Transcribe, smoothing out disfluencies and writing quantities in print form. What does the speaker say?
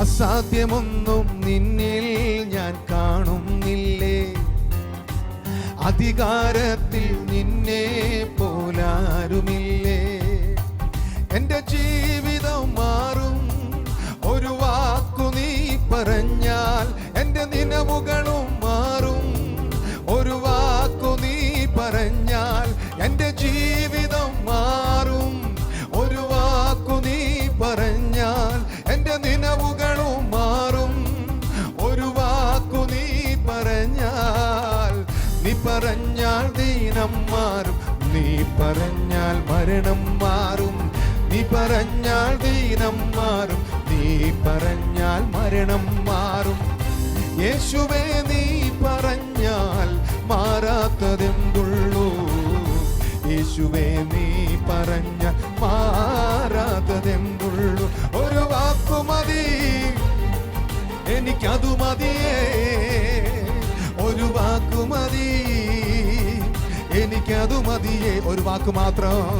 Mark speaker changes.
Speaker 1: അസാധ്യമൊന്നും നിന്നിൽ ഞാൻ കാണുന്നില്ലേ, അധികാരത്തിൽ നിന്നെ പോലാരുമില്ലേ. എൻ്റെ ജീവിതം മാറും ഒരു വാക്കു നീ പറഞ്ഞാൽ, എൻ്റെ നിലവുകളും മാറും ഒരു വാക്കു നീ പറഞ്ഞാൽ. എൻ്റെ ജീവിതം മാറും ഒരു വാക്കു നീ പറഞ്ഞാൽ, എൻ്റെ നിലവുകളും മാറും ഒരു വാക്കു നീ പറഞ്ഞാൽ. നീ പറഞ്ഞാൽ ദീനം മാറും, നീ പറഞ്ഞാൽ മരണം മാറും. നീ പറഞ്ഞാൽ ദീനം മാറും, നീ പറഞ്ഞാൽ മരണം മാറും. യേശുവേ നീ പറഞ്ഞാൽ മാറാത്തതെന്തുള്ളൂ, യേശുവേ നീ പറഞ്ഞാൽ മാറാത്തതെന്തുള്ളൂ. ഒരു വാക്കു മതി എനിക്കതു മതിയേ, ഒരു വാക്കു മതി എനിക്കതു മതിയേ, ഒരു വാക്ക് മാത്രം.